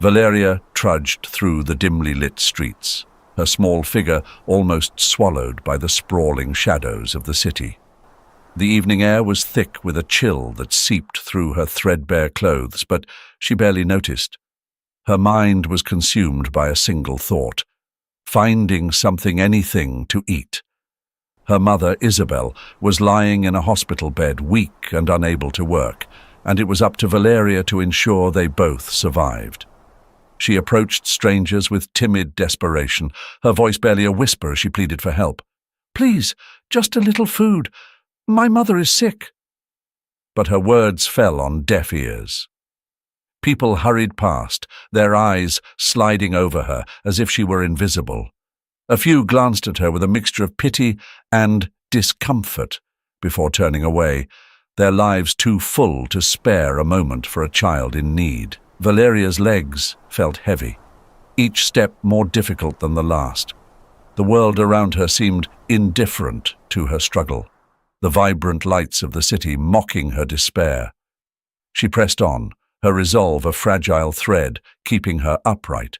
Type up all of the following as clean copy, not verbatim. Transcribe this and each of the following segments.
Valeria trudged through the dimly lit streets, her small figure almost swallowed by the sprawling shadows of the city. The evening air was thick with a chill that seeped through her threadbare clothes, but she barely noticed. Her mind was consumed by a single thought: finding anything to eat. Her mother, Isabel, was lying in a hospital bed, weak and unable to work, and it was up to Valeria to ensure they both survived. She approached strangers with timid desperation, her voice barely a whisper as she pleaded for help. "Please, just a little food. My mother is sick." But her words fell on deaf ears. People hurried past, their eyes sliding over her as if she were invisible. A few glanced at her with a mixture of pity and discomfort before turning away, their lives too full to spare a moment for a child in need. Valeria's legs felt heavy, each step more difficult than the last. The world around her seemed indifferent to her struggle, the vibrant lights of the city mocking her despair. She pressed on, her resolve a fragile thread keeping her upright.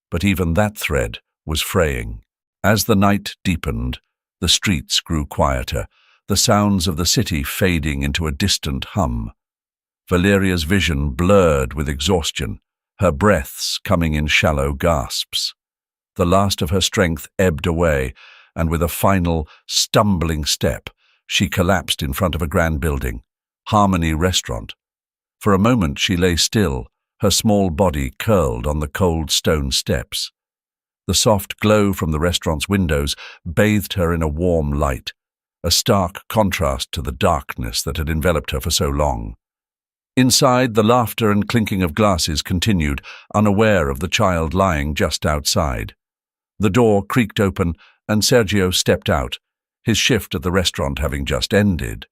But even that thread was fraying. As the night deepened, the streets grew quieter, the sounds of the city fading into a distant hum. Valeria's vision blurred with exhaustion, her breaths coming in shallow gasps. The last of her strength ebbed away, and with a final, stumbling step, she collapsed in front of a grand building, Harmony Restaurant. For a moment she lay still, her small body curled on the cold stone steps. The soft glow from the restaurant's windows bathed her in a warm light, a stark contrast to the darkness that had enveloped her for so long. Inside, the laughter and clinking of glasses continued, unaware of the child lying just outside. The door creaked open, and Sergio stepped out, his shift at the restaurant having just ended.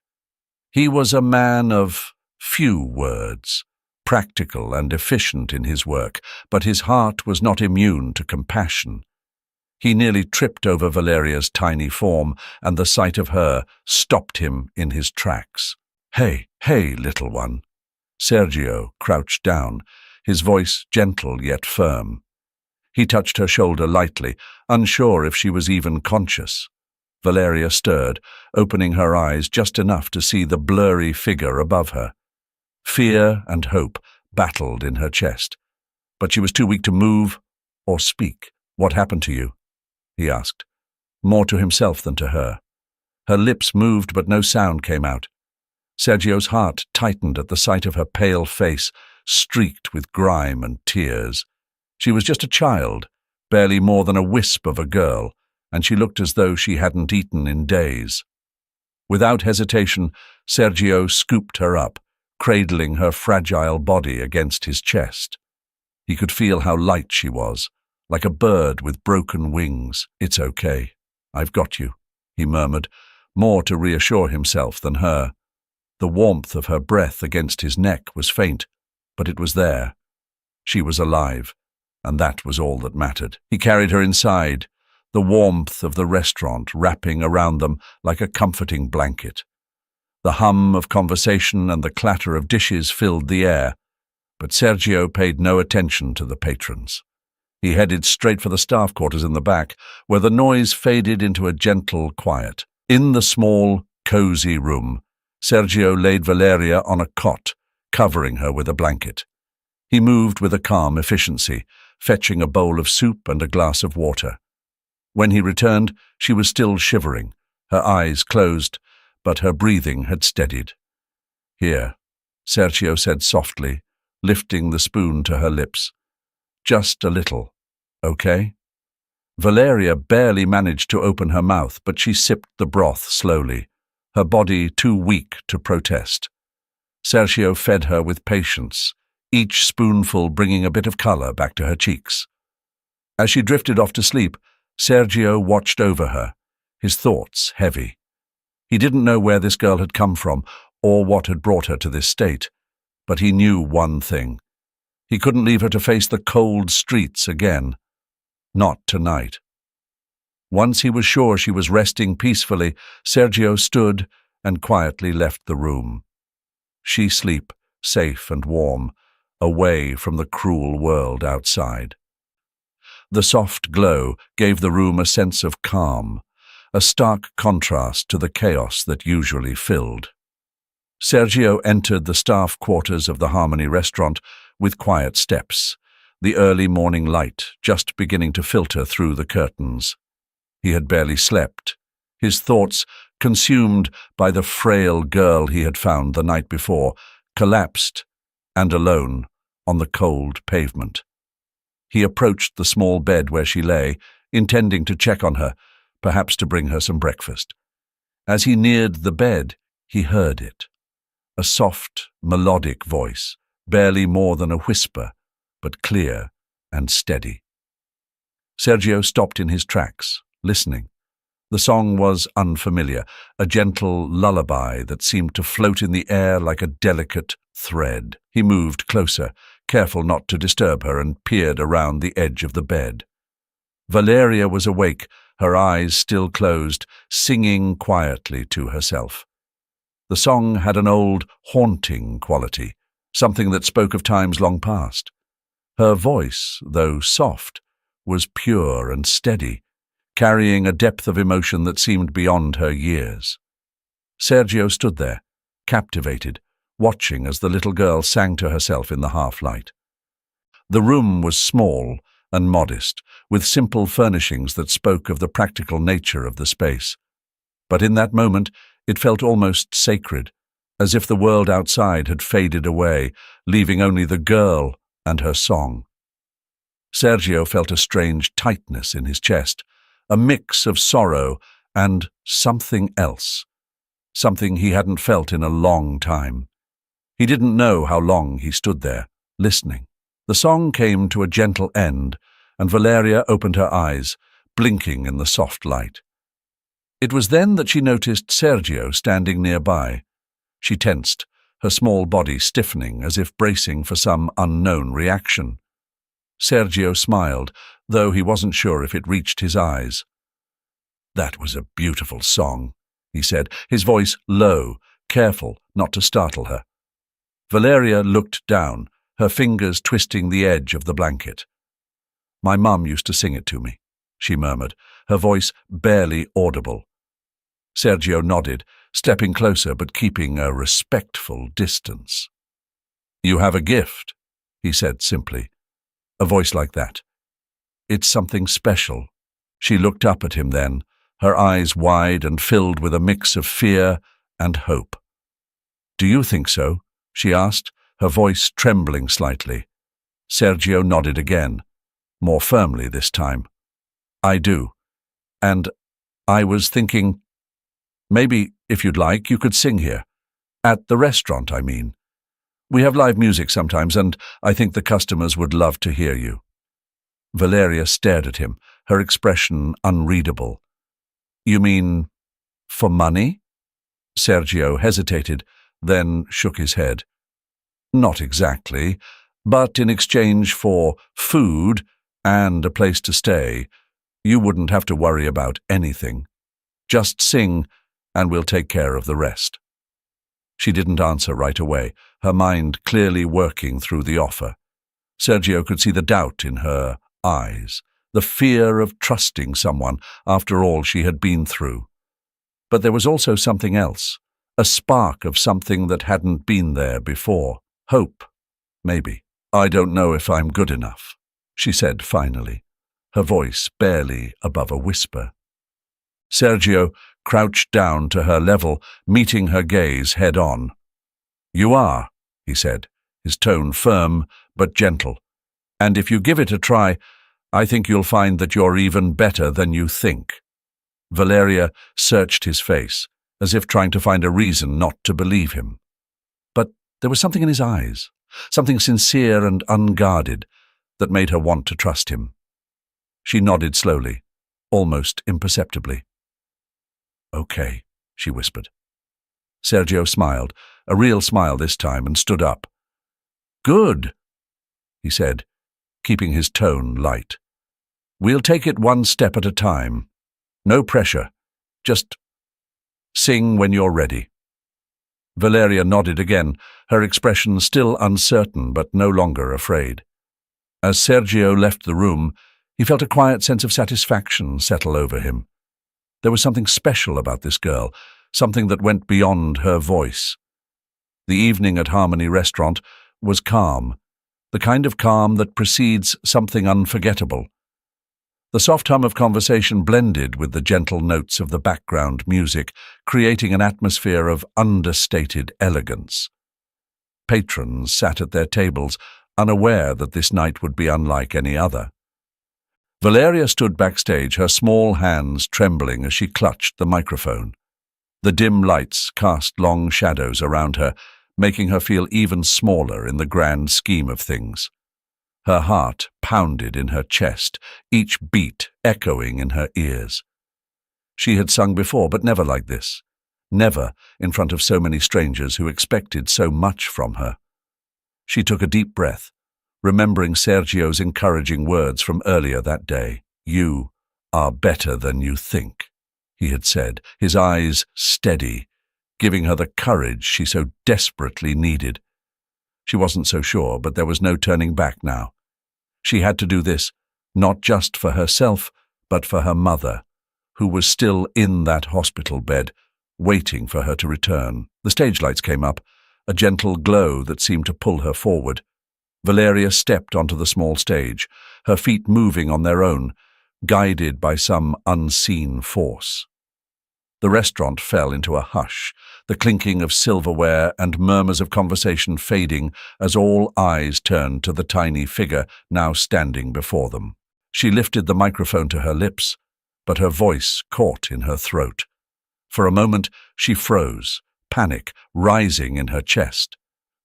He was a man of few words, practical and efficient in his work, but his heart was not immune to compassion. He nearly tripped over Valeria's tiny form, and the sight of her stopped him in his tracks. "Hey, little one." Sergio crouched down, his voice gentle yet firm. He touched her shoulder lightly, unsure if she was even conscious. Valeria stirred, opening her eyes just enough to see the blurry figure above her. Fear and hope battled in her chest, but she was too weak to move or speak. "What happened to you?" he asked, more to himself than to her. Her lips moved, but no sound came out. Sergio's heart tightened at the sight of her pale face, streaked with grime and tears. She was just a child, barely more than a wisp of a girl, and she looked as though she hadn't eaten in days. Without hesitation, Sergio scooped her up, cradling her fragile body against his chest. He could feel how light she was, like a bird with broken wings. "It's okay. I've got you," he murmured, more to reassure himself than her. The warmth of her breath against his neck was faint, but it was there. She was alive, and that was all that mattered. He carried her inside, the warmth of the restaurant wrapping around them like a comforting blanket. The hum of conversation and the clatter of dishes filled the air, but Sergio paid no attention to the patrons. He headed straight for the staff quarters in the back, where the noise faded into a gentle quiet. In the small, cozy room, Sergio laid Valeria on a cot, covering her with a blanket. He moved with a calm efficiency, fetching a bowl of soup and a glass of water. When he returned, she was still shivering, her eyes closed, but her breathing had steadied. "Here," Sergio said softly, lifting the spoon to her lips. "Just a little, okay?" Valeria barely managed to open her mouth, but she sipped the broth slowly, her body too weak to protest. Sergio fed her with patience, each spoonful bringing a bit of color back to her cheeks. As she drifted off to sleep, Sergio watched over her, his thoughts heavy. He didn't know where this girl had come from or what had brought her to this state, but he knew one thing. He couldn't leave her to face the cold streets again. Not tonight. Once he was sure she was resting peacefully, Sergio stood and quietly left the room. She sleep, safe and warm, away from the cruel world outside. The soft glow gave the room a sense of calm, a stark contrast to the chaos that usually filled. Sergio entered the staff quarters of the Harmony restaurant with quiet steps, the early morning light just beginning to filter through the curtains. He had barely slept, his thoughts, consumed by the frail girl he had found the night before, collapsed and alone on the cold pavement. He approached the small bed where she lay, intending to check on her, perhaps to bring her some breakfast. As he neared the bed, he heard it. A soft, melodic voice, barely more than a whisper, but clear and steady. Sergio stopped in his tracks, listening. The song was unfamiliar, a gentle lullaby that seemed to float in the air like a delicate thread. He moved closer, careful not to disturb her, and peered around the edge of the bed. Valeria was awake, her eyes still closed, singing quietly to herself. The song had an old, haunting quality, something that spoke of times long past. Her voice, though soft, was pure and steady, carrying a depth of emotion that seemed beyond her years. Sergio stood there, captivated, watching as the little girl sang to herself in the half-light. The room was small and modest, with simple furnishings that spoke of the practical nature of the space. But in that moment, it felt almost sacred, as if the world outside had faded away, leaving only the girl and her song. Sergio felt a strange tightness in his chest, a mix of sorrow and something else, something he hadn't felt in a long time. He didn't know how long he stood there, listening. The song came to a gentle end, and Valeria opened her eyes, blinking in the soft light. It was then that she noticed Sergio standing nearby. She tensed, her small body stiffening as if bracing for some unknown reaction. Sergio smiled, though he wasn't sure if it reached his eyes. "That was a beautiful song," he said, his voice low, careful not to startle her. Valeria looked down, her fingers twisting the edge of the blanket. "My mum used to sing it to me," she murmured, her voice barely audible. Sergio nodded, stepping closer but keeping a respectful distance. "You have a gift," he said simply. A voice like that. "It's something special." She looked up at him then, her eyes wide and filled with a mix of fear and hope. "Do you think so?" she asked, her voice trembling slightly. Sergio nodded again, more firmly this time. "I do. And I was thinking, maybe, if you'd like, you could sing here. At the restaurant, I mean. We have live music sometimes, and I think the customers would love to hear you." Valeria stared at him, her expression unreadable. "You mean, for money?" Sergio hesitated, then shook his head. "Not exactly, but in exchange for food and a place to stay, you wouldn't have to worry about anything. Just sing, and we'll take care of the rest." She didn't answer right away, her mind clearly working through the offer. Sergio could see the doubt in her eyes, the fear of trusting someone after all she had been through. But there was also something else, a spark of something that hadn't been there before. Hope, maybe. "I don't know if I'm good enough," she said finally, her voice barely above a whisper. Sergio crouched down to her level, meeting her gaze head-on. "You are," he said, his tone firm but gentle. "And if you give it a try, I think you'll find that you're even better than you think." Valeria searched his face, as if trying to find a reason not to believe him. But there was something in his eyes, something sincere and unguarded, that made her want to trust him. She nodded slowly, almost imperceptibly. "Okay," she whispered. Sergio smiled, a real smile this time, and stood up. "Good," he said, keeping his tone light. "We'll take it one step at a time. No pressure. Just sing when you're ready." Valeria nodded again, her expression still uncertain but no longer afraid. As Sergio left the room, he felt a quiet sense of satisfaction settle over him. There was something special about this girl, something that went beyond her voice. The evening at Harmony Restaurant was calm, the kind of calm that precedes something unforgettable. The soft hum of conversation blended with the gentle notes of the background music, creating an atmosphere of understated elegance. Patrons sat at their tables, unaware that this night would be unlike any other. Valeria stood backstage, her small hands trembling as she clutched the microphone. The dim lights cast long shadows around her, making her feel even smaller in the grand scheme of things. Her heart pounded in her chest, each beat echoing in her ears. She had sung before, but never like this. Never in front of so many strangers who expected so much from her. She took a deep breath, remembering Sergio's encouraging words from earlier that day. "You are better than you think," he had said, his eyes steady, giving her the courage she so desperately needed. She wasn't so sure, but there was no turning back now. She had to do this, not just for herself, but for her mother, who was still in that hospital bed, waiting for her to return. The stage lights came up, a gentle glow that seemed to pull her forward. Valeria stepped onto the small stage, her feet moving on their own, guided by some unseen force. The restaurant fell into a hush, the clinking of silverware and murmurs of conversation fading as all eyes turned to the tiny figure now standing before them. She lifted the microphone to her lips, but her voice caught in her throat. For a moment she froze, panic rising in her chest.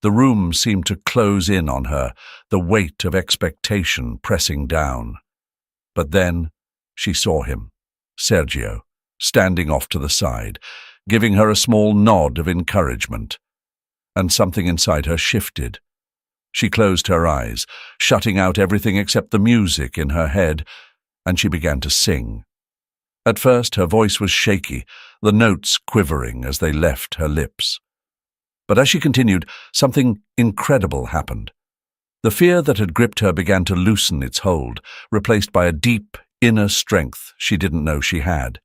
The room seemed to close in on her, the weight of expectation pressing down. But then she saw him, Sergio, standing off to the side, giving her a small nod of encouragement. And something inside her shifted. She closed her eyes, shutting out everything except the music in her head, and she began to sing. At first her voice was shaky, the notes quivering as they left her lips. But as she continued, something incredible happened. The fear that had gripped her began to loosen its hold, replaced by a deep, inner strength she didn't know she had.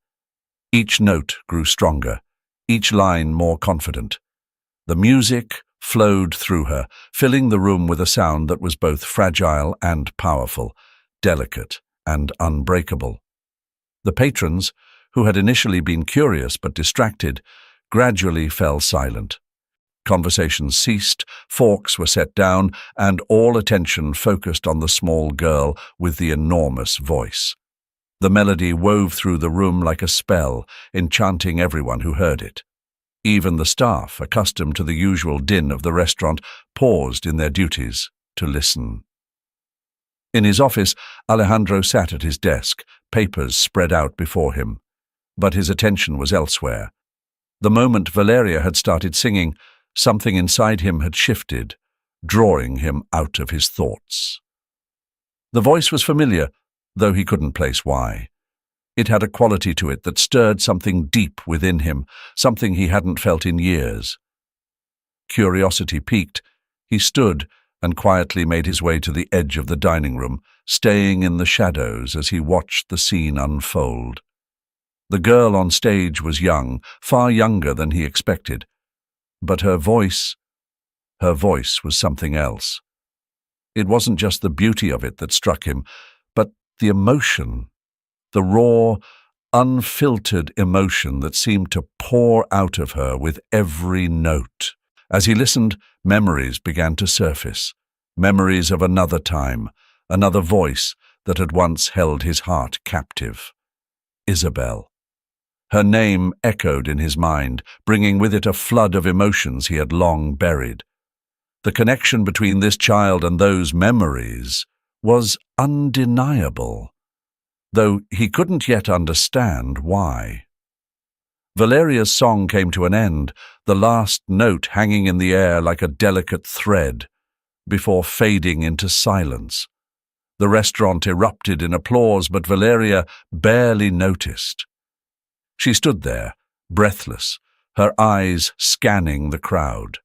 Each note grew stronger, each line more confident. The music flowed through her, filling the room with a sound that was both fragile and powerful, delicate and unbreakable. The patrons, who had initially been curious but distracted, gradually fell silent. Conversations ceased, forks were set down, and all attention focused on the small girl with the enormous voice. The melody wove through the room like a spell, enchanting everyone who heard it. Even the staff, accustomed to the usual din of the restaurant, paused in their duties to listen. In his office, Alejandro sat at his desk, papers spread out before him. But his attention was elsewhere. The moment Valeria had started singing, something inside him had shifted, drawing him out of his thoughts. The voice was familiar, though he couldn't place why. It had a quality to it that stirred something deep within him, something he hadn't felt in years. Curiosity piqued, he stood and quietly made his way to the edge of the dining room, staying in the shadows as he watched the scene unfold. The girl on stage was young, far younger than he expected, but her voice was something else. It wasn't just the beauty of it that struck him, but the emotion, the raw, unfiltered emotion that seemed to pour out of her with every note. As he listened, memories began to surface, memories of another time, another voice that had once held his heart captive. Isabel. Her name echoed in his mind, bringing with it a flood of emotions he had long buried. The connection between this child and those memories was undeniable, though he couldn't yet understand why. Valeria's song came to an end, the last note hanging in the air like a delicate thread, before fading into silence. The restaurant erupted in applause, but Valeria barely noticed. She stood there, breathless, her eyes scanning the crowd.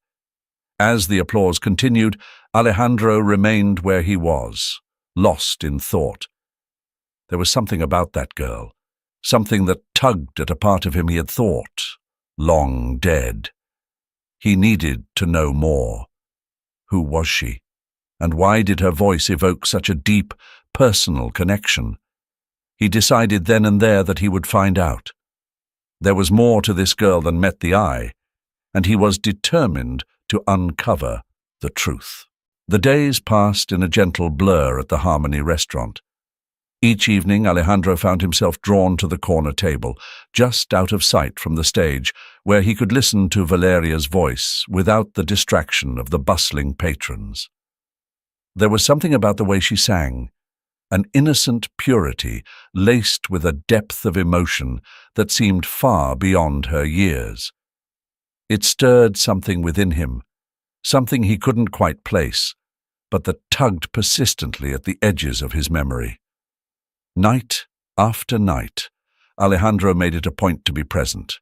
As the applause continued, Alejandro remained where he was, lost in thought. There was something about that girl, something that tugged at a part of him he had thought long dead. He needed to know more. Who was she? And why did her voice evoke such a deep, personal connection? He decided then and there that he would find out. There was more to this girl than met the eye, and he was determined to uncover the truth. The days passed in a gentle blur at the Harmony restaurant. Each evening, Alejandro found himself drawn to the corner table, just out of sight from the stage, where he could listen to Valeria's voice without the distraction of the bustling patrons. There was something about the way she sang, an innocent purity laced with a depth of emotion that seemed far beyond her years. It stirred something within him, something he couldn't quite place, but that tugged persistently at the edges of his memory. Night after night, Alejandro made it a point to be present.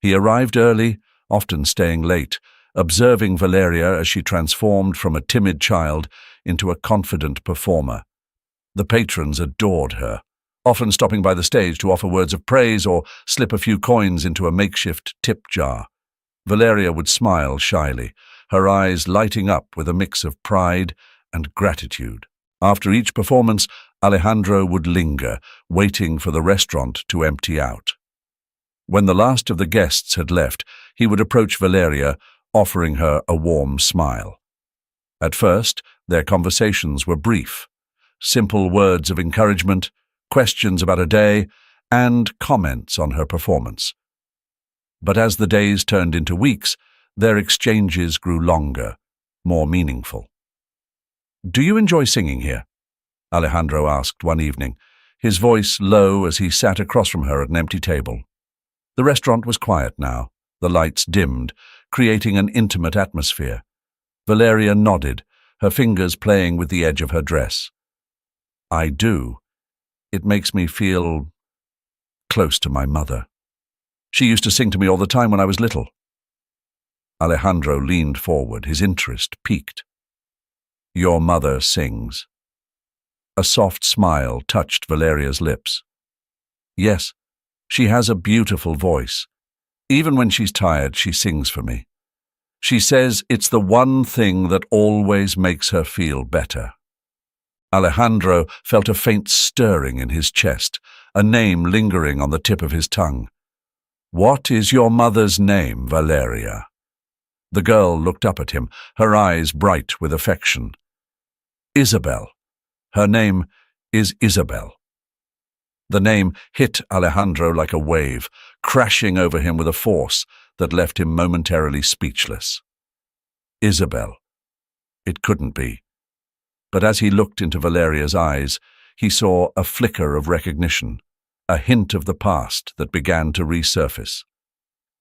He arrived early, often staying late, observing Valeria as she transformed from a timid child into a confident performer. The patrons adored her, often stopping by the stage to offer words of praise or slip a few coins into a makeshift tip jar. Valeria would smile shyly, her eyes lighting up with a mix of pride and gratitude. After each performance, Alejandro would linger, waiting for the restaurant to empty out. When the last of the guests had left, he would approach Valeria, offering her a warm smile. At first, their conversations were brief, simple words of encouragement, questions about her day, and comments on her performance. But as the days turned into weeks, their exchanges grew longer, more meaningful. "Do you enjoy singing here?" Alejandro asked one evening, his voice low as he sat across from her at an empty table. The restaurant was quiet now, the lights dimmed, creating an intimate atmosphere. Valeria nodded, her fingers playing with the edge of her dress. "I do. It makes me feel close to my mother. She used to sing to me all the time when I was little." Alejandro leaned forward, his interest piqued. "Your mother sings." A soft smile touched Valeria's lips. "Yes, she has a beautiful voice. Even when she's tired, she sings for me. She says it's the one thing that always makes her feel better." Alejandro felt a faint stirring in his chest, a name lingering on the tip of his tongue. "What is your mother's name, Valeria?" The girl looked up at him, her eyes bright with affection. "Isabel. Her name is Isabel." The name hit Alejandro like a wave, crashing over him with a force that left him momentarily speechless. Isabel. It couldn't be. But as he looked into Valeria's eyes, he saw a flicker of recognition, a hint of the past that began to resurface.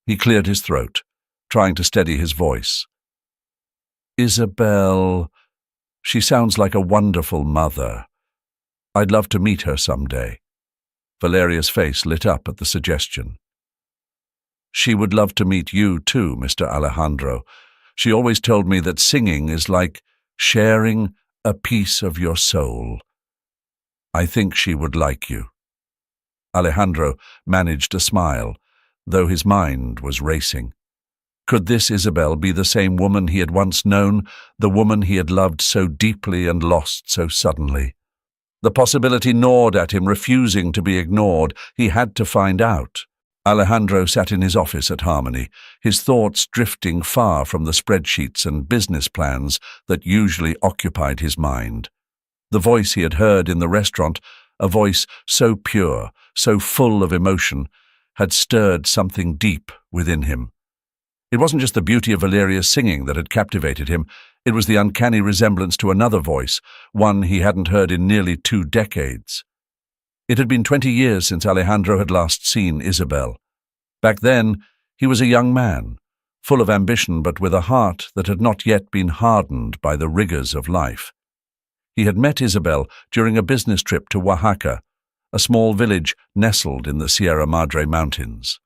He cleared his throat, trying to steady his voice. "Isabel, she sounds like a wonderful mother. I'd love to meet her someday." Valeria's face lit up at the suggestion. "She would love to meet you too, Mr. Alejandro. She always told me that singing is like sharing a piece of your soul. I think she would like you." Alejandro managed a smile, though his mind was racing. Could this Isabel be the same woman he had once known, the woman he had loved so deeply and lost so suddenly? The possibility gnawed at him, refusing to be ignored. He had to find out. Alejandro sat in his office at Harmony, his thoughts drifting far from the spreadsheets and business plans that usually occupied his mind. The voice he had heard in the restaurant, a voice so pure, so full of emotion, had stirred something deep within him. It wasn't just the beauty of Valeria's singing that had captivated him, it was the uncanny resemblance to another voice, one he hadn't heard in nearly 2 decades. It had been 20 years since Alejandro had last seen Isabel. Back then, he was a young man, full of ambition but with a heart that had not yet been hardened by the rigors of life. He had met Isabel during a business trip to Oaxaca, a small village nestled in the Sierra Madre Mountains.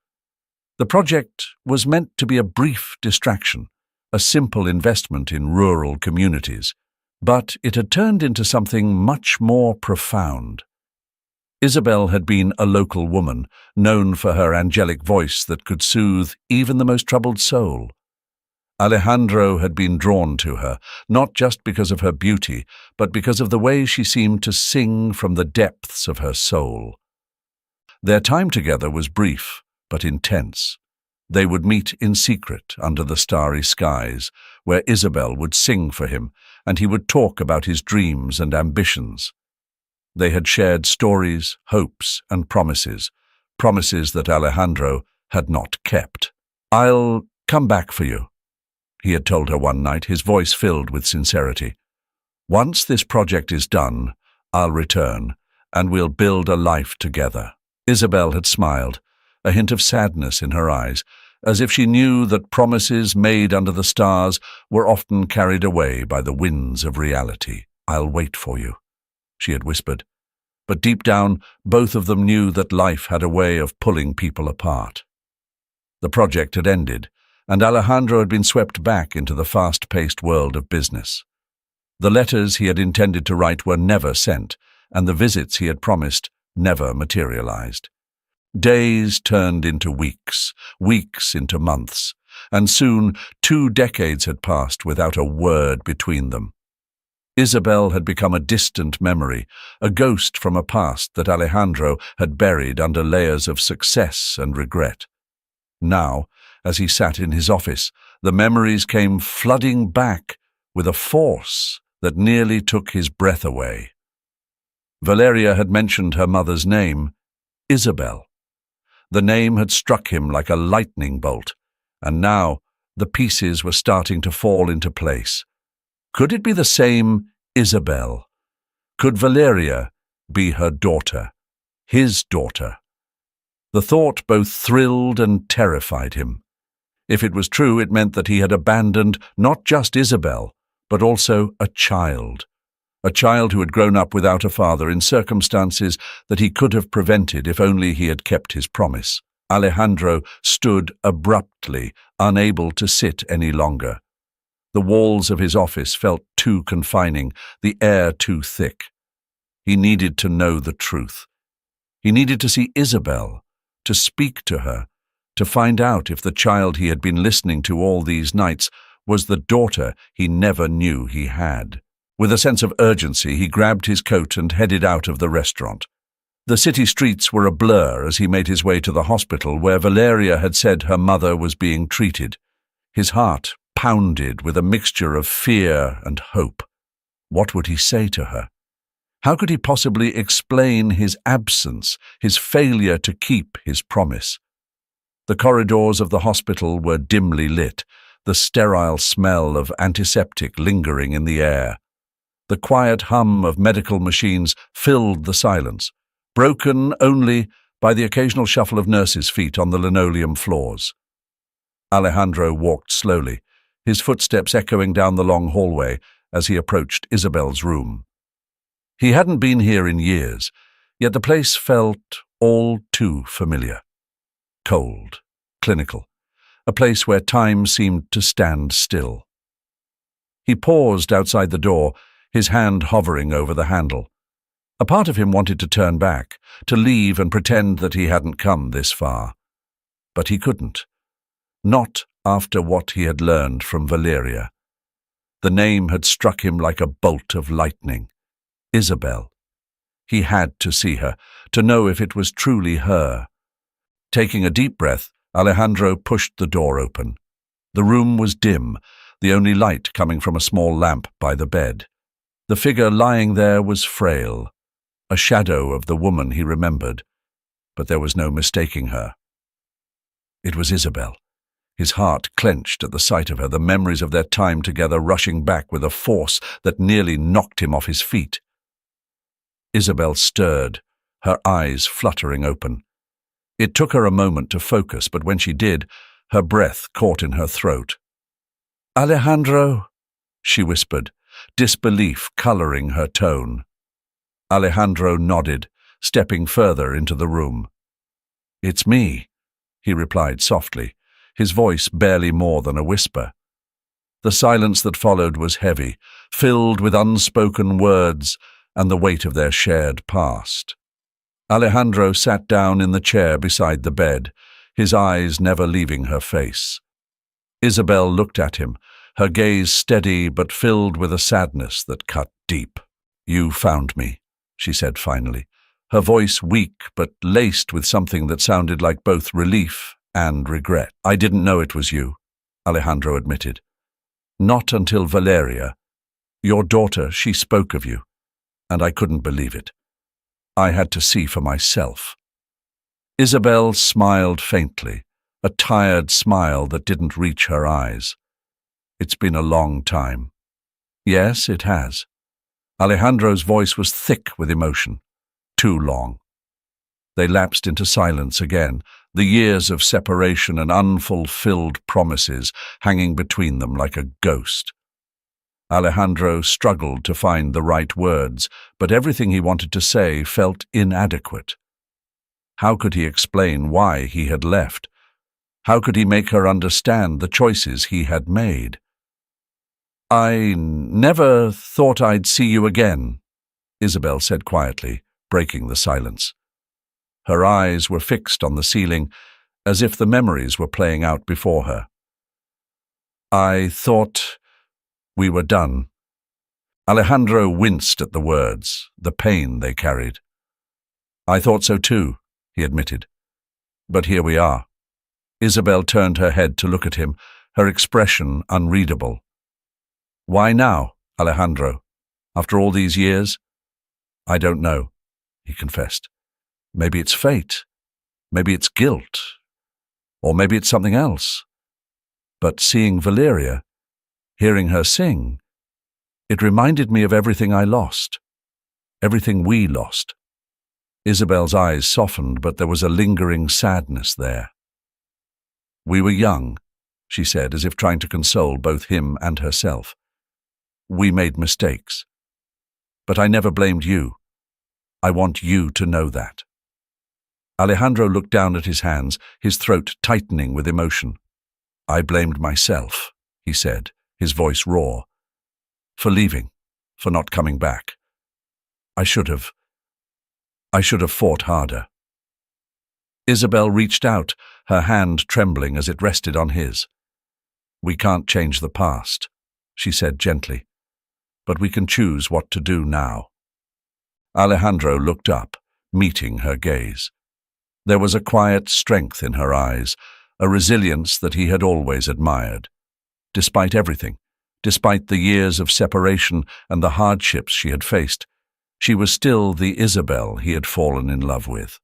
The project was meant to be a brief distraction, a simple investment in rural communities, but it had turned into something much more profound. Isabel had been a local woman, known for her angelic voice that could soothe even the most troubled soul. Alejandro had been drawn to her, not just because of her beauty, but because of the way she seemed to sing from the depths of her soul. Their time together was brief, but intense. They would meet in secret under the starry skies, where Isabel would sing for him, and he would talk about his dreams and ambitions. They had shared stories, hopes, and promises that Alejandro had not kept. "I'll come back for you," he had told her one night, his voice filled with sincerity. "Once this project is done, I'll return, and we'll build a life together." Isabel had smiled, a hint of sadness in her eyes, as if she knew that promises made under the stars were often carried away by the winds of reality. "I'll wait for you," she had whispered. But deep down, both of them knew that life had a way of pulling people apart. The project had ended, and Alejandro had been swept back into the fast-paced world of business. The letters he had intended to write were never sent, and the visits he had promised never materialized. Days turned into weeks, weeks into months, and soon 2 decades had passed without a word between them. Isabel had become a distant memory, a ghost from a past that Alejandro had buried under layers of success and regret. Now, as he sat in his office, the memories came flooding back with a force that nearly took his breath away. Valeria had mentioned her mother's name, Isabel. The name had struck him like a lightning bolt, and now the pieces were starting to fall into place. Could it be the same Isabel? Could Valeria be her daughter, his daughter? The thought both thrilled and terrified him. If it was true, it meant that he had abandoned not just Isabel, but also a child who had grown up without a father in circumstances that he could have prevented if only he had kept his promise. Alejandro stood abruptly, unable to sit any longer. The walls of his office felt too confining, the air too thick. He needed to know the truth. He needed to see Isabel, to speak to her, to find out if the child he had been listening to all these nights was the daughter he never knew he had. With a sense of urgency, he grabbed his coat and headed out of the restaurant. The city streets were a blur as he made his way to the hospital where Valeria had said her mother was being treated. His heart pounded with a mixture of fear and hope. What would he say to her? How could he possibly explain his absence, his failure to keep his promise? The corridors of the hospital were dimly lit, the sterile smell of antiseptic lingering in the air. The quiet hum of medical machines filled the silence, broken only by the occasional shuffle of nurses' feet on the linoleum floors. Alejandro walked slowly, his footsteps echoing down the long hallway as he approached Isabel's room. He hadn't been here in years, yet the place felt all too familiar. Cold, clinical, a place where time seemed to stand still. He paused outside the door, his hand hovering over the handle. A part of him wanted to turn back, to leave and pretend that he hadn't come this far. But he couldn't. Not after what he had learned from Valeria. The name had struck him like a bolt of lightning. Isabel. He had to see her, to know if it was truly her. Taking a deep breath, Alejandro pushed the door open. The room was dim, the only light coming from a small lamp by the bed. The figure lying there was frail, a shadow of the woman he remembered, but there was no mistaking her. It was Isabel. His heart clenched at the sight of her, the memories of their time together rushing back with a force that nearly knocked him off his feet. Isabel stirred, her eyes fluttering open. It took her a moment to focus, but when she did, her breath caught in her throat. "Alejandro," she whispered, disbelief coloring her tone. Alejandro nodded, stepping further into the room. "It's me," he replied softly, his voice barely more than a whisper. The silence that followed was heavy, filled with unspoken words and the weight of their shared past. Alejandro sat down in the chair beside the bed, his eyes never leaving her face. Isabel looked at him, her gaze steady but filled with a sadness that cut deep. "You found me," she said finally, her voice weak but laced with something that sounded like both relief and regret. "I didn't know it was you," Alejandro admitted. "Not until Valeria, your daughter, she spoke of you, and I couldn't believe it. I had to see for myself." Isabel smiled faintly, a tired smile that didn't reach her eyes. "It's been a long time." "Yes, it has." Alejandro's voice was thick with emotion. "Too long." They lapsed into silence again, the years of separation and unfulfilled promises hanging between them like a ghost. Alejandro struggled to find the right words, but everything he wanted to say felt inadequate. How could he explain why he had left? How could he make her understand the choices he had made? "I never thought I'd see you again," Isabel said quietly, breaking the silence. Her eyes were fixed on the ceiling, as if the memories were playing out before her. "I thought we were done." Alejandro winced at the words, the pain they carried. "I thought so too," he admitted. "But here we are." Isabel turned her head to look at him, her expression unreadable. "Why now, Alejandro? After all these years?" "I don't know," he confessed. "Maybe it's fate. Maybe it's guilt. Or maybe it's something else. But seeing Valeria, hearing her sing, it reminded me of everything I lost. Everything we lost." Isabel's eyes softened, but there was a lingering sadness there. "We were young," she said, as if trying to console both him and herself. "We made mistakes. But I never blamed you. I want you to know that." Alejandro looked down at his hands, his throat tightening with emotion. "I blamed myself," he said, his voice raw. "For leaving, for not coming back. I should have fought harder." Isabel reached out, her hand trembling as it rested on his. "We can't change the past," she said gently, "but we can choose what to do now." Alejandro looked up, meeting her gaze. There was a quiet strength in her eyes, a resilience that he had always admired. Despite everything, despite the years of separation and the hardships she had faced, she was still the Isabel he had fallen in love with.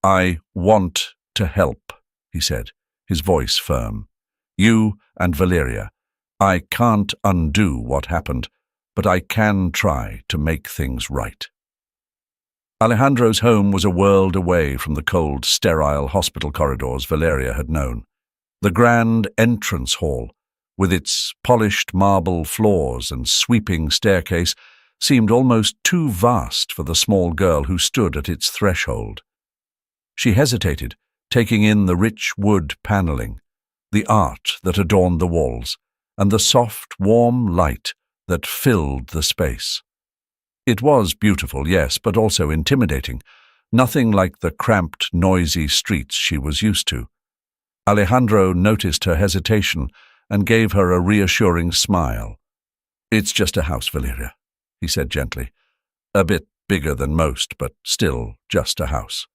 "I want to help," he said, his voice firm. "You and Valeria. I can't undo what happened, but I can try to make things right." Alejandro's home was a world away from the cold, sterile hospital corridors Valeria had known. The grand entrance hall, with its polished marble floors and sweeping staircase, seemed almost too vast for the small girl who stood at its threshold. She hesitated, taking in the rich wood paneling, the art that adorned the walls, and the soft, warm light that filled the space. It was beautiful, yes, but also intimidating, nothing like the cramped, noisy streets she was used to. Alejandro noticed her hesitation and gave her a reassuring smile. "It's just a house, Valeria," he said gently. "A bit bigger than most, but still just a house."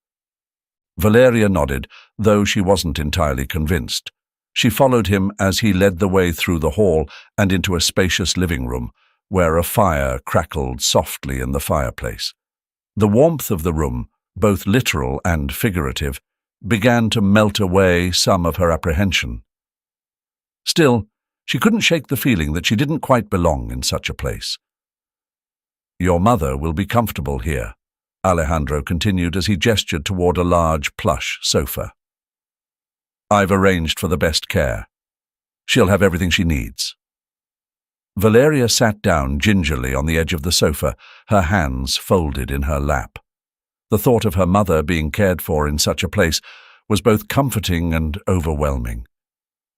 Valeria nodded, though she wasn't entirely convinced. She followed him as he led the way through the hall and into a spacious living room, where a fire crackled softly in the fireplace. The warmth of the room, both literal and figurative, began to melt away some of her apprehension. Still, she couldn't shake the feeling that she didn't quite belong in such a place. "Your mother will be comfortable here," Alejandro continued as he gestured toward a large plush sofa. "I've arranged for the best care. She'll have everything she needs." Valeria sat down gingerly on the edge of the sofa, her hands folded in her lap. The thought of her mother being cared for in such a place was both comforting and overwhelming.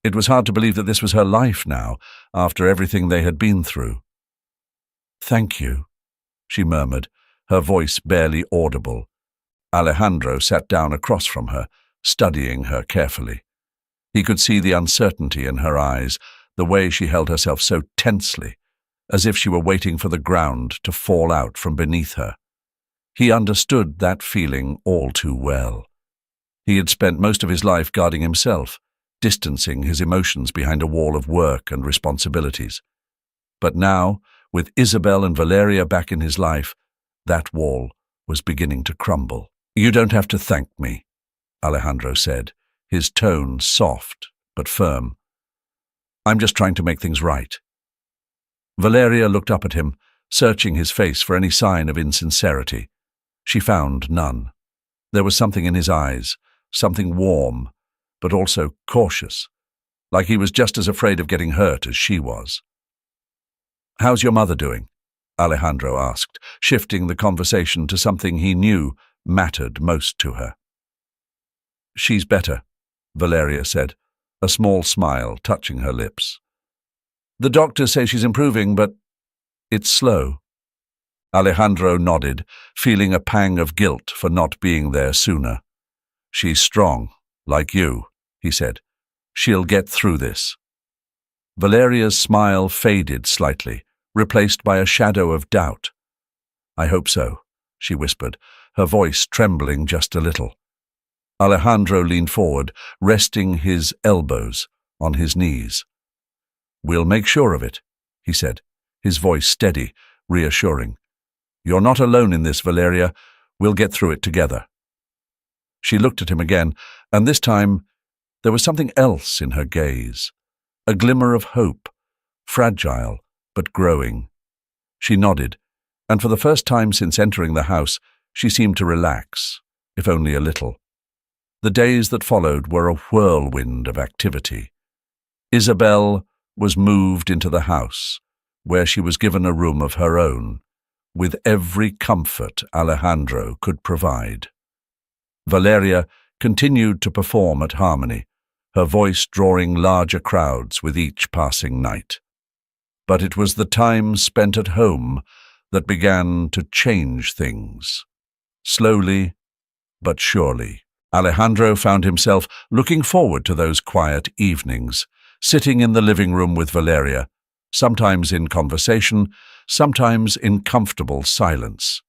It was hard to believe that this was her life now, after everything they had been through. "Thank you," she murmured, her voice barely audible. Alejandro sat down across from her, studying her carefully. He could see the uncertainty in her eyes, the way she held herself so tensely, as if she were waiting for the ground to fall out from beneath her. He understood that feeling all too well. He had spent most of his life guarding himself, distancing his emotions behind a wall of work and responsibilities. But now, with Isabel and Valeria back in his life, that wall was beginning to crumble. "You don't have to thank me," Alejandro said, his tone soft but firm. "I'm just trying to make things right." Valeria looked up at him, searching his face for any sign of insincerity. She found none. There was something in his eyes, something warm, but also cautious, like he was just as afraid of getting hurt as she was. "How's your mother doing?" Alejandro asked, shifting the conversation to something he knew mattered most to her. "She's better," Valeria said, a small smile touching her lips. "The doctors say she's improving, but it's slow." Alejandro nodded, feeling a pang of guilt for not being there sooner. "She's strong, like you," he said. "She'll get through this." Valeria's smile faded slightly, replaced by a shadow of doubt. "I hope so," she whispered, her voice trembling just a little. Alejandro leaned forward, resting his elbows on his knees. "We'll make sure of it," he said, his voice steady, reassuring. "You're not alone in this, Valeria. We'll get through it together." She looked at him again, and this time there was something else in her gaze, a glimmer of hope, fragile but growing. She nodded, and for the first time since entering the house, she seemed to relax, if only a little. The days that followed were a whirlwind of activity. Isabel was moved into the house, where she was given a room of her own, with every comfort Alejandro could provide. Valeria continued to perform at Harmony, her voice drawing larger crowds with each passing night. But it was the time spent at home that began to change things. Slowly but surely, Alejandro found himself looking forward to those quiet evenings, sitting in the living room with Valeria, sometimes in conversation, sometimes in comfortable silence.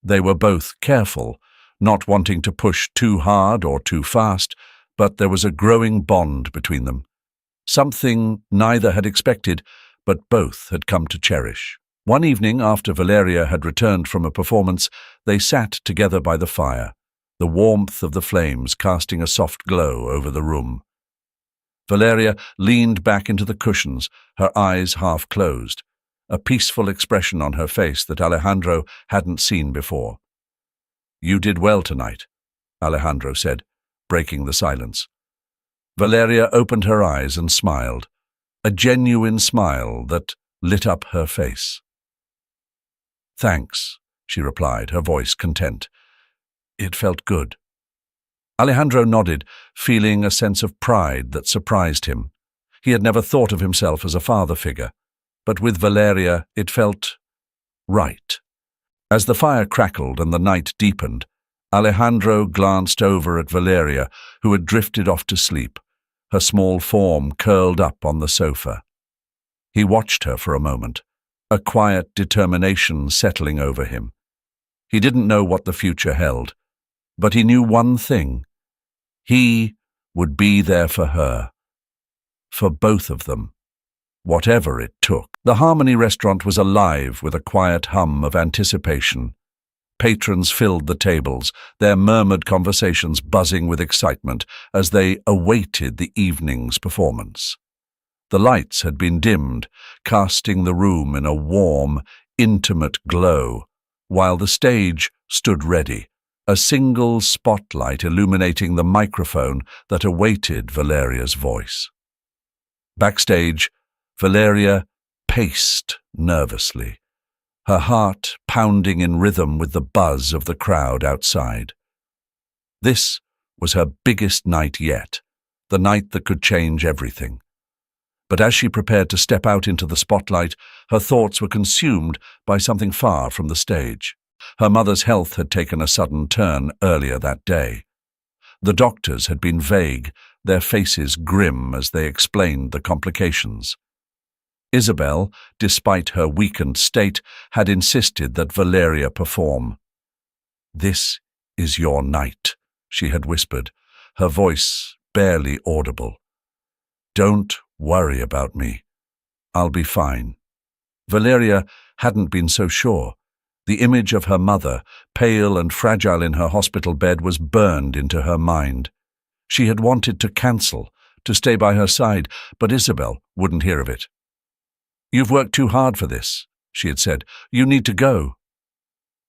They were both careful, not wanting to push too hard or too fast, but there was a growing bond between them, something neither had expected, but both had come to cherish. One evening, after Valeria had returned from a performance, they sat together by the fire, the warmth of the flames casting a soft glow over the room. Valeria leaned back into the cushions, her eyes half closed, a peaceful expression on her face that Alejandro hadn't seen before. "You did well tonight," Alejandro said, breaking the silence. Valeria opened her eyes and smiled, a genuine smile that lit up her face. "Thanks," she replied, her voice content. "It felt good." Alejandro nodded, feeling a sense of pride that surprised him. He had never thought of himself as a father figure, but with Valeria it felt right. As the fire crackled and the night deepened, Alejandro glanced over at Valeria, who had drifted off to sleep, her small form curled up on the sofa. He watched her for a moment, a quiet determination settling over him. He didn't know what the future held, but he knew one thing. He would be there for her, for both of them, whatever it took. The Harmony restaurant was alive with a quiet hum of anticipation. Patrons filled the tables, their murmured conversations buzzing with excitement as they awaited the evening's performance. The lights had been dimmed, casting the room in a warm, intimate glow, while the stage stood ready, a single spotlight illuminating the microphone that awaited Valeria's voice. Backstage, Valeria paced nervously, her heart pounding in rhythm with the buzz of the crowd outside. This was her biggest night yet, the night that could change everything. But as she prepared to step out into the spotlight, her thoughts were consumed by something far from the stage. Her mother's health had taken a sudden turn earlier that day. The doctors had been vague, their faces grim as they explained the complications. Isabel, despite her weakened state, had insisted that Valeria perform. "This is your night," she had whispered, her voice barely audible. "Don't worry about me. I'll be fine." Valeria hadn't been so sure. The image of her mother, pale and fragile in her hospital bed, was burned into her mind. She had wanted to cancel, to stay by her side, but Isabel wouldn't hear of it. "You've worked too hard for this," she had said. "You need to go."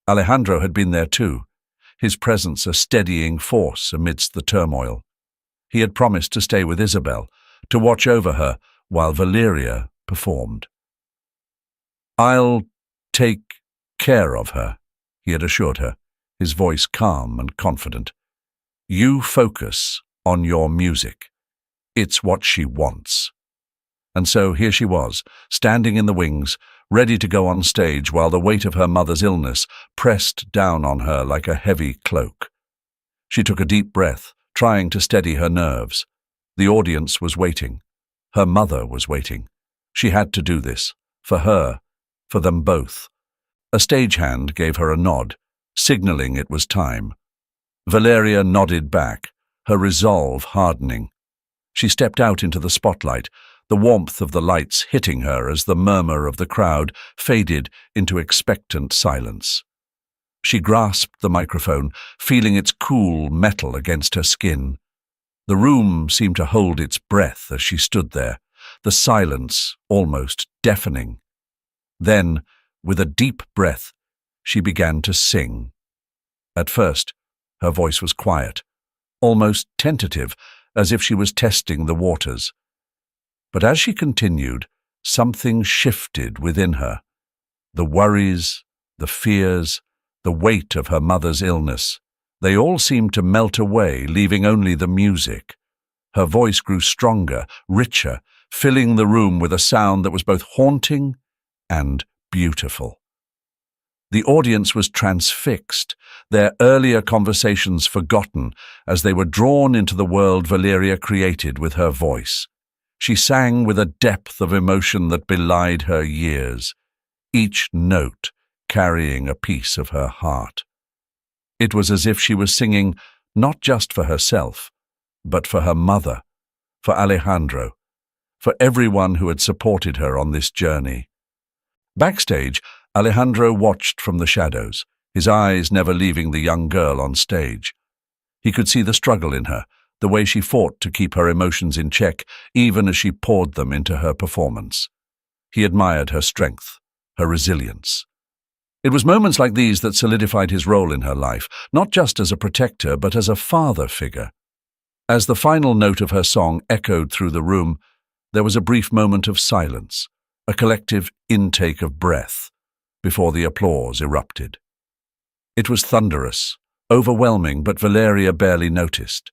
Alejandro had been there too, his presence a steadying force amidst the turmoil. He had promised to stay with Isabel, to watch over her while Valeria performed. "I'll take care of her," he had assured her, his voice calm and confident. "You focus on your music. It's what she wants." And so here she was, standing in the wings, ready to go on stage while the weight of her mother's illness pressed down on her like a heavy cloak. She took a deep breath, trying to steady her nerves. The audience was waiting. Her mother was waiting. She had to do this, for her, for them both. A stagehand gave her a nod, signaling it was time. Valeria nodded back, her resolve hardening. She stepped out into the spotlight, the warmth of the lights hitting her as the murmur of the crowd faded into expectant silence. She grasped the microphone, feeling its cool metal against her skin. The room seemed to hold its breath as she stood there, the silence almost deafening. Then, with a deep breath, she began to sing. At first, her voice was quiet, almost tentative, as if she was testing the waters. But as she continued, something shifted within her. The worries, the fears, the weight of her mother's illness, they all seemed to melt away, leaving only the music. Her voice grew stronger, richer, filling the room with a sound that was both haunting and beautiful. The audience was transfixed, their earlier conversations forgotten as they were drawn into the world Valeria created with her voice. She sang with a depth of emotion that belied her years, each note carrying a piece of her heart. It was as if she was singing not just for herself, but for her mother, for Alejandro, for everyone who had supported her on this journey. Backstage, Alejandro watched from the shadows, his eyes never leaving the young girl on stage. He could see the struggle in her, the way she fought to keep her emotions in check, even as she poured them into her performance. He admired her strength, her resilience. It was moments like these that solidified his role in her life, not just as a protector, but as a father figure. As the final note of her song echoed through the room, there was a brief moment of silence, a collective intake of breath, before the applause erupted. It was thunderous, overwhelming, but Valeria barely noticed.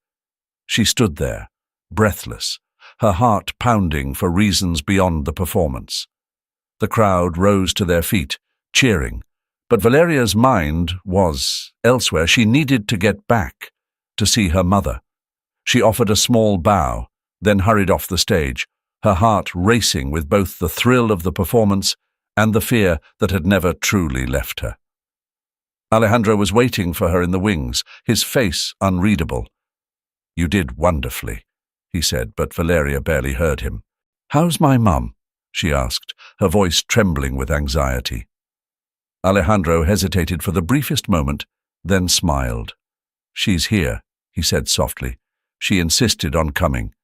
She stood there, breathless, her heart pounding for reasons beyond the performance. The crowd rose to their feet, cheering, but Valeria's mind was elsewhere. She needed to get back, to see her mother. She offered a small bow, then hurried off the stage, her heart racing with both the thrill of the performance and the fear that had never truly left her. Alejandro was waiting for her in the wings, his face unreadable. "You did wonderfully," he said, but Valeria barely heard him. "How's my mum?" she asked, her voice trembling with anxiety. Alejandro hesitated for the briefest moment, then smiled. "She's here," he said softly. "She insisted on coming.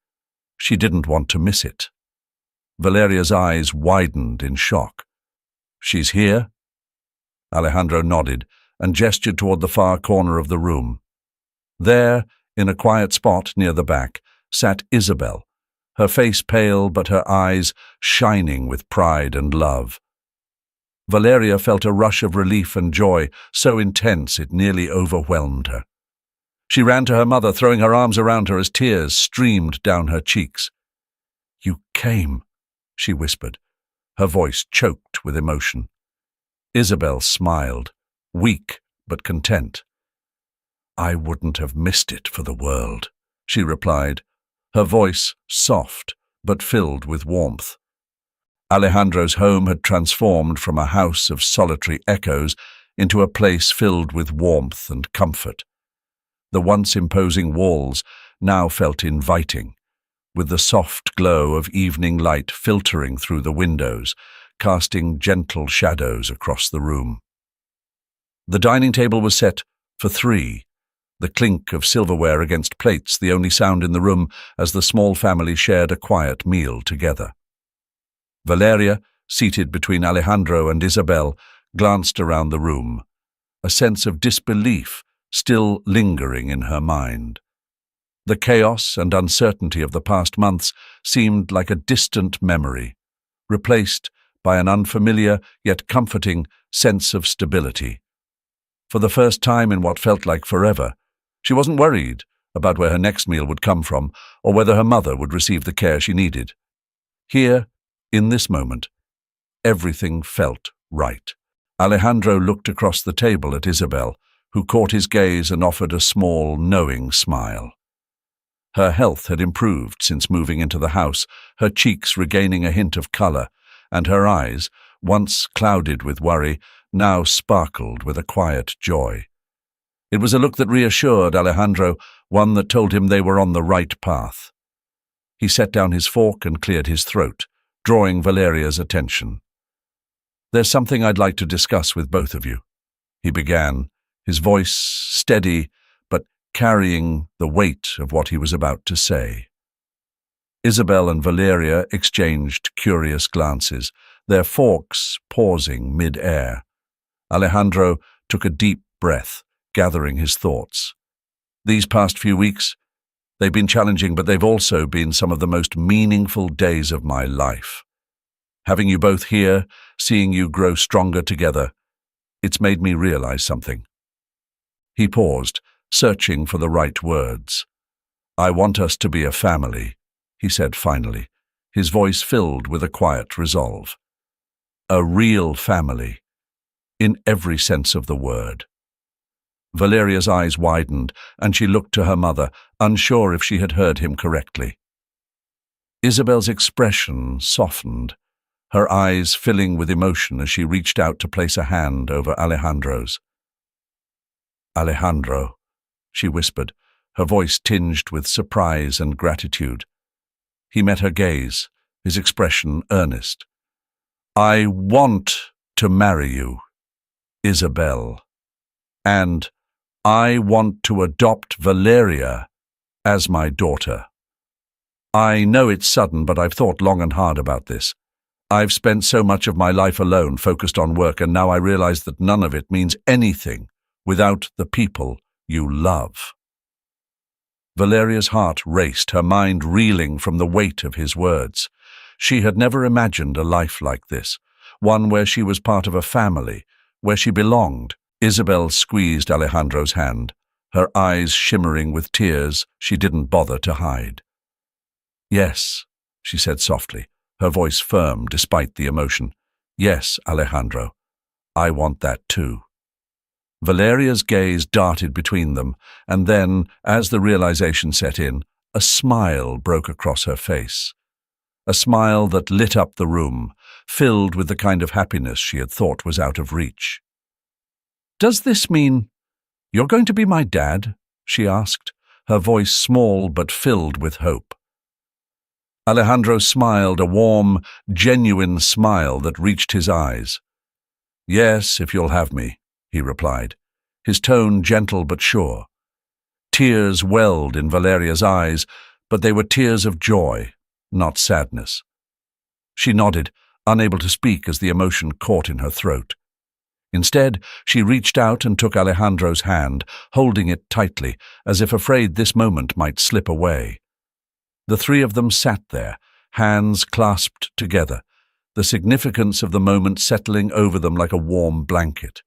She didn't want to miss it." Valeria's eyes widened in shock. "She's here?" Alejandro nodded and gestured toward the far corner of the room. There, in a quiet spot near the back, sat Isabel, her face pale but her eyes shining with pride and love. Valeria felt a rush of relief and joy, so intense it nearly overwhelmed her. She ran to her mother, throwing her arms around her as tears streamed down her cheeks. "You came," she whispered, her voice choked with emotion. Isabel smiled, weak but content. "I wouldn't have missed it for the world," she replied, her voice soft but filled with warmth. Alejandro's home had transformed from a house of solitary echoes into a place filled with warmth and comfort. The once imposing walls now felt inviting, with the soft glow of evening light filtering through the windows, casting gentle shadows across the room. The dining table was set for 3, the clink of silverware against plates the only sound in the room as the small family shared a quiet meal together. Valeria, seated between Alejandro and Isabel, glanced around the room, a sense of disbelief still lingering in her mind. The chaos and uncertainty of the past months seemed like a distant memory, replaced by an unfamiliar yet comforting sense of stability. For the first time in what felt like forever, she wasn't worried about where her next meal would come from or whether her mother would receive the care she needed. Here, in this moment, everything felt right. Alejandro looked across the table at Isabel, who caught his gaze and offered a small, knowing smile. Her health had improved since moving into the house, her cheeks regaining a hint of color, and her eyes, once clouded with worry, now sparkled with a quiet joy. It was a look that reassured Alejandro, one that told him they were on the right path. He set down his fork and cleared his throat, drawing Valeria's attention. "There's something I'd like to discuss with both of you," he began, his voice steady but carrying the weight of what he was about to say. Isabel and Valeria exchanged curious glances, their forks pausing mid-air. Alejandro took a deep breath, gathering his thoughts. These past few weeks, they've been challenging, but they've also been some of the most meaningful days of my life. Having you both here, seeing you grow stronger together, it's made me realize something. He paused, searching for the right words. "I want us to be a family," he said finally, his voice filled with a quiet resolve. "A real family, in every sense of the word." Valeria's eyes widened, and she looked to her mother, unsure if she had heard him correctly. Isabel's expression softened, her eyes filling with emotion as she reached out to place a hand over Alejandro's. "Alejandro," she whispered, her voice tinged with surprise and gratitude. He met her gaze, his expression earnest. "I want to marry you, Isabel, and I want to adopt Valeria as my daughter. I know it's sudden, but I've thought long and hard about this. I've spent so much of my life alone, focused on work, and now I realize that none of it means anything without the people you love." Valeria's heart raced, her mind reeling from the weight of his words. She had never imagined a life like this, one where she was part of a family, where she belonged. Isabel squeezed Alejandro's hand, her eyes shimmering with tears she didn't bother to hide. "Yes," she said softly, her voice firm despite the emotion. "Yes, Alejandro, I want that too." Valeria's gaze darted between them, and then, as the realization set in, a smile broke across her face. A smile that lit up the room, filled with the kind of happiness she had thought was out of reach. "Does this mean you're going to be my dad?" she asked, her voice small but filled with hope. Alejandro smiled, a warm, genuine smile that reached his eyes. "Yes, if you'll have me," he replied, his tone gentle but sure. Tears welled in Valeria's eyes, but they were tears of joy, not sadness. She nodded, unable to speak as the emotion caught in her throat. Instead, she reached out and took Alejandro's hand, holding it tightly, as if afraid this moment might slip away. The three of them sat there, hands clasped together, the significance of the moment settling over them like a warm blanket.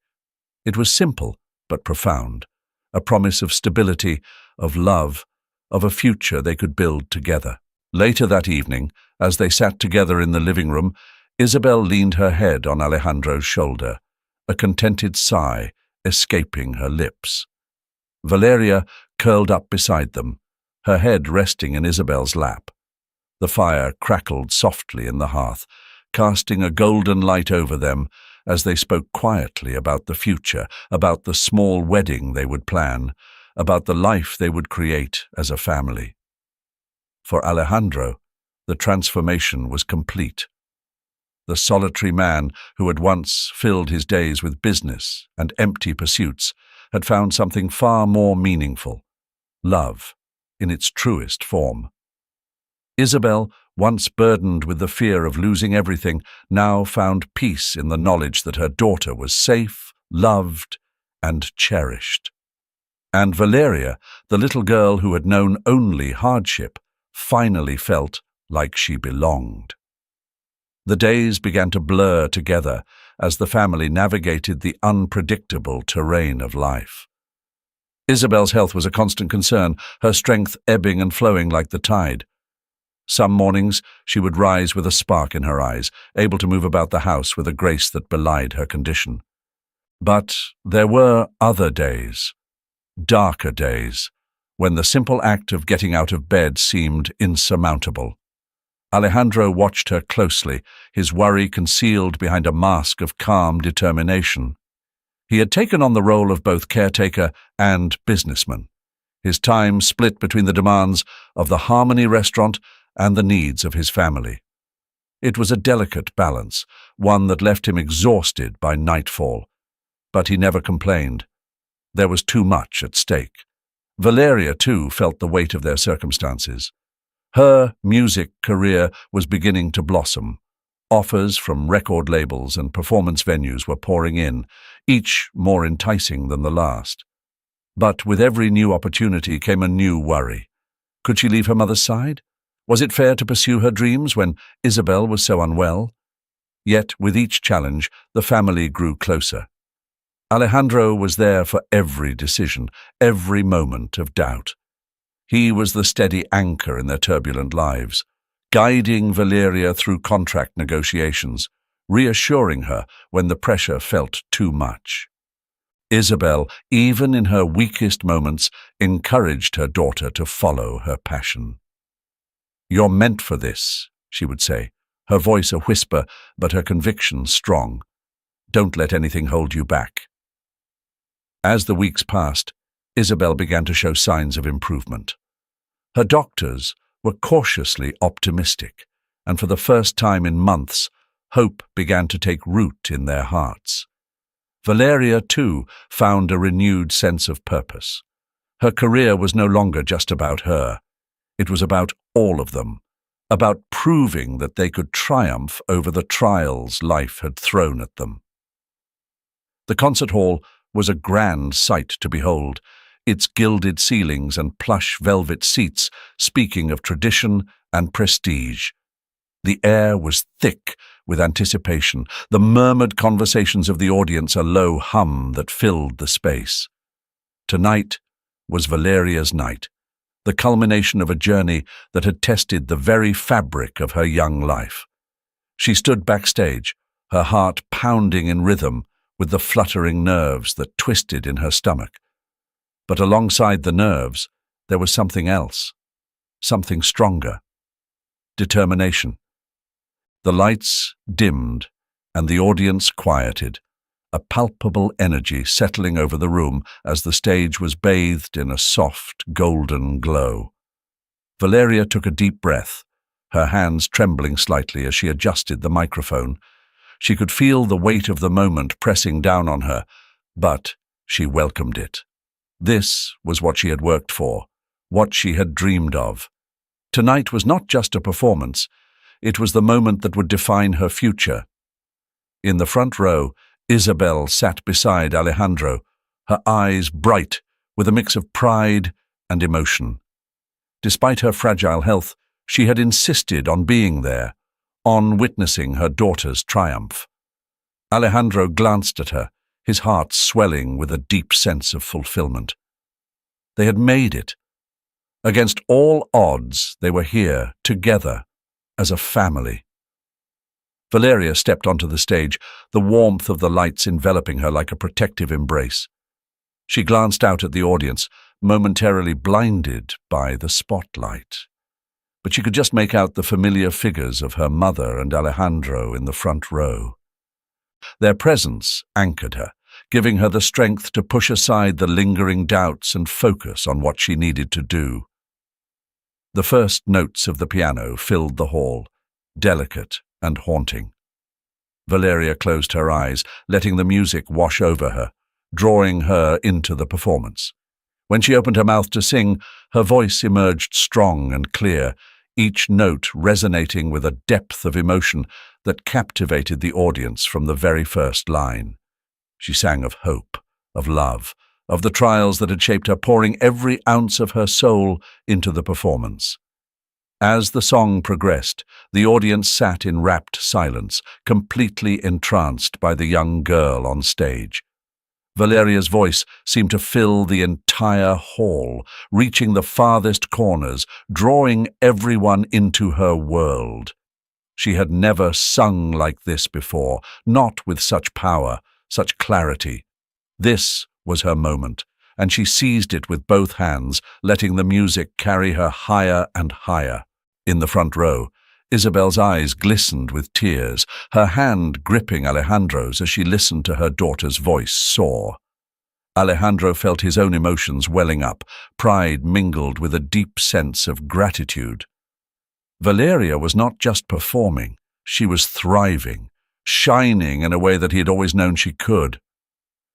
It was simple, but profound, a promise of stability, of love, of a future they could build together. Later that evening, as they sat together in the living room, Isabel leaned her head on Alejandro's shoulder, a contented sigh escaping her lips. Valeria curled up beside them, her head resting in Isabel's lap. The fire crackled softly in the hearth, casting a golden light over them as they spoke quietly about the future, about the small wedding they would plan, about the life they would create as a family. For Alejandro, the transformation was complete. The solitary man who had once filled his days with business and empty pursuits had found something far more meaningful: love in its truest form. Isabel, once burdened with the fear of losing everything, now found peace in the knowledge that her daughter was safe, loved, and cherished. And Valeria, the little girl who had known only hardship, finally felt like she belonged. The days began to blur together as the family navigated the unpredictable terrain of life. Isabel's health was a constant concern, her strength ebbing and flowing like the tide. Some mornings she would rise with a spark in her eyes, able to move about the house with a grace that belied her condition. But there were other days, darker days, when the simple act of getting out of bed seemed insurmountable. Alejandro watched her closely, his worry concealed behind a mask of calm determination. He had taken on the role of both caretaker and businessman, his time split between the demands of the Harmony restaurant and the needs of his family. It was a delicate balance, one that left him exhausted by nightfall. But he never complained. There was too much at stake. Valeria, too, felt the weight of their circumstances. Her music career was beginning to blossom. Offers from record labels and performance venues were pouring in, each more enticing than the last. But with every new opportunity came a new worry. Could she leave her mother's side? Was it fair to pursue her dreams when Isabel was so unwell? Yet, with each challenge, the family grew closer. Alejandro was there for every decision, every moment of doubt. He was the steady anchor in their turbulent lives, guiding Valeria through contract negotiations, reassuring her when the pressure felt too much. Isabel, even in her weakest moments, encouraged her daughter to follow her passion. "You're meant for this," she would say, her voice a whisper, but her conviction strong. "Don't let anything hold you back." As the weeks passed, Isabel began to show signs of improvement. Her doctors were cautiously optimistic, and for the first time in months, hope began to take root in their hearts. Valeria, too, found a renewed sense of purpose. Her career was no longer just about her. It was about all of them, about proving that they could triumph over the trials life had thrown at them. The concert hall was a grand sight to behold, its gilded ceilings and plush velvet seats speaking of tradition and prestige. The air was thick with anticipation, the murmured conversations of the audience a low hum that filled the space. Tonight was Valeria's night, the culmination of a journey that had tested the very fabric of her young life. She stood backstage, her heart pounding in rhythm with the fluttering nerves that twisted in her stomach. But alongside the nerves, there was something else, something stronger: determination. The lights dimmed, and the audience quieted, a palpable energy settling over the room as the stage was bathed in a soft, golden glow. Valeria took a deep breath, her hands trembling slightly as she adjusted the microphone. She could feel the weight of the moment pressing down on her, but she welcomed it. This was what she had worked for, what she had dreamed of. Tonight was not just a performance, it was the moment that would define her future. In the front row, Isabel sat beside Alejandro, her eyes bright with a mix of pride and emotion. Despite her fragile health, she had insisted on being there, on witnessing her daughter's triumph. Alejandro glanced at her, his heart swelling with a deep sense of fulfillment. They had made it. Against all odds, they were here, together, as a family. Valeria stepped onto the stage, the warmth of the lights enveloping her like a protective embrace. She glanced out at the audience, momentarily blinded by the spotlight. But she could just make out the familiar figures of her mother and Alejandro in the front row. Their presence anchored her, giving her the strength to push aside the lingering doubts and focus on what she needed to do. The first notes of the piano filled the hall, delicate and haunting. Valeria closed her eyes, letting the music wash over her, drawing her into the performance. When she opened her mouth to sing, her voice emerged strong and clear, each note resonating with a depth of emotion that captivated the audience from the very first line. She sang of hope, of love, of the trials that had shaped her, pouring every ounce of her soul into the performance. As the song progressed, the audience sat in rapt silence, completely entranced by the young girl on stage. Valeria's voice seemed to fill the entire hall, reaching the farthest corners, drawing everyone into her world. She had never sung like this before, not with such power, such clarity. This was her moment, and she seized it with both hands, letting the music carry her higher and higher. In the front row, Isabel's eyes glistened with tears, her hand gripping Alejandro's as she listened to her daughter's voice soar. Alejandro felt his own emotions welling up, pride mingled with a deep sense of gratitude. Valeria was not just performing, she was thriving, shining in a way that he had always known she could.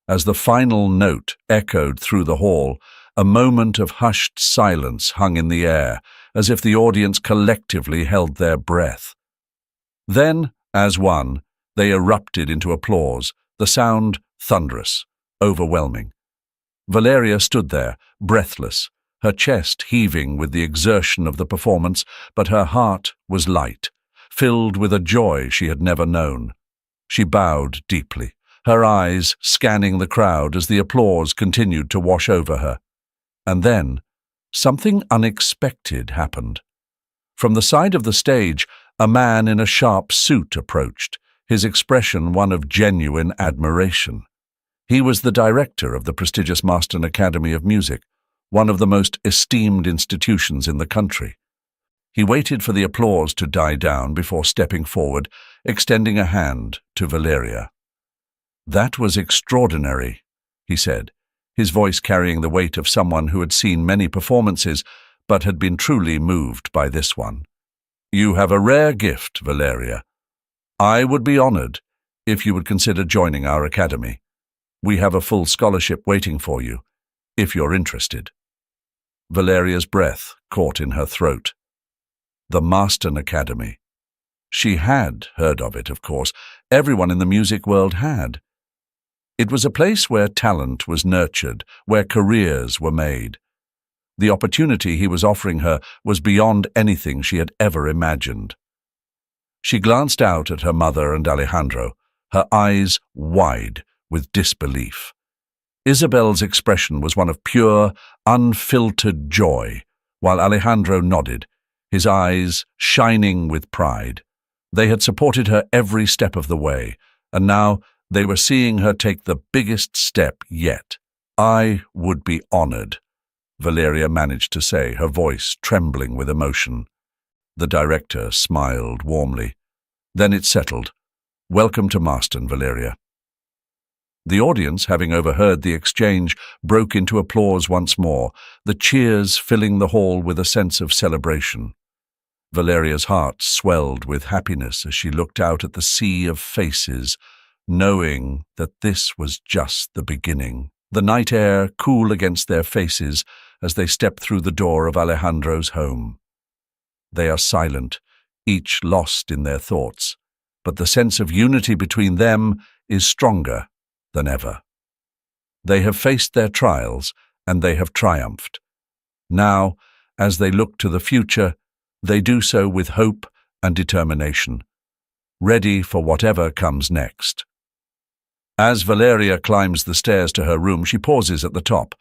As the final note echoed through the hall, a moment of hushed silence hung in the air, as if the audience collectively held their breath. Then, as one, they erupted into applause, the sound thunderous, overwhelming. Valeria stood there, breathless, her chest heaving with the exertion of the performance, but her heart was light, filled with a joy she had never known. She bowed deeply, her eyes scanning the crowd as the applause continued to wash over her. And then, something unexpected happened. From the side of the stage, a man in a sharp suit approached, his expression one of genuine admiration. He was the director of the prestigious Marston Academy of Music, one of the most esteemed institutions in the country. He waited for the applause to die down before stepping forward, extending a hand to Valeria. "That was extraordinary," he said, his voice carrying the weight of someone who had seen many performances but had been truly moved by this one. "You have a rare gift, Valeria. I would be honored if you would consider joining our academy. We have a full scholarship waiting for you, if you're interested." Valeria's breath caught in her throat. The Marston Academy. She had heard of it, of course. Everyone in the music world had. It was a place where talent was nurtured, where careers were made. The opportunity he was offering her was beyond anything she had ever imagined. She glanced out at her mother and Alejandro, her eyes wide with disbelief. Isabel's expression was one of pure, unfiltered joy, while Alejandro nodded, his eyes shining with pride. They had supported her every step of the way, and now they were seeing her take the biggest step yet. "I would be honored," Valeria managed to say, her voice trembling with emotion. The director smiled warmly. Then it settled. "Welcome to Marston, Valeria." The audience, having overheard the exchange, broke into applause once more, the cheers filling the hall with a sense of celebration. Valeria's heart swelled with happiness as she looked out at the sea of faces, knowing that this was just the beginning. The night air cool against their faces as they stepped through the door of Alejandro's home. They are silent, each lost in their thoughts, but the sense of unity between them is stronger than ever. They have faced their trials, and they have triumphed. Now, as they look to the future, they do so with hope and determination, ready for whatever comes next. As Valeria climbs the stairs to her room, she pauses at the top,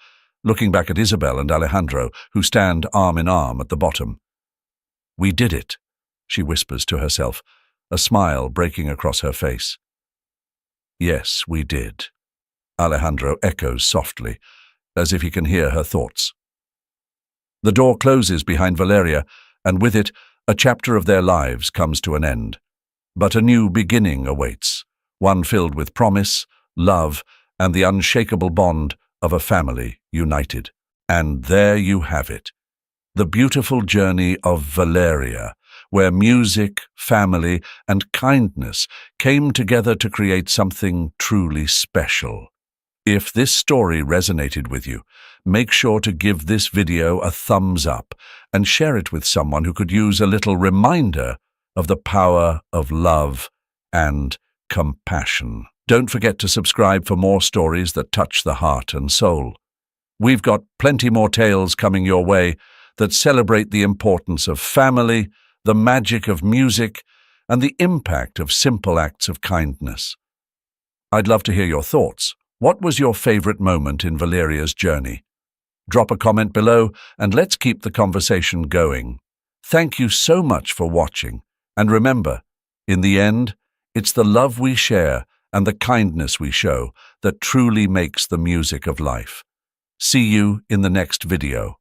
looking back at Isabel and Alejandro, who stand arm in arm at the bottom. "We did it," she whispers to herself, a smile breaking across her face. "Yes, we did," Alejandro echoes softly, as if he can hear her thoughts. The door closes behind Valeria, and with it, a chapter of their lives comes to an end. But a new beginning awaits, one filled with promise, love, and the unshakable bond of a family united. And there you have it, the beautiful journey of Valeria, where music, family, and kindness came together to create something truly special. If this story resonated with you, make sure to give this video a thumbs up and share it with someone who could use a little reminder of the power of love and compassion. Don't forget to subscribe for more stories that touch the heart and soul. We've got plenty more tales coming your way that celebrate the importance of family, the magic of music, and the impact of simple acts of kindness. I'd love to hear your thoughts. What was your favorite moment in Valeria's journey? Drop a comment below and let's keep the conversation going. Thank you so much for watching. And remember, in the end, it's the love we share and the kindness we show that truly makes the music of life. See you in the next video.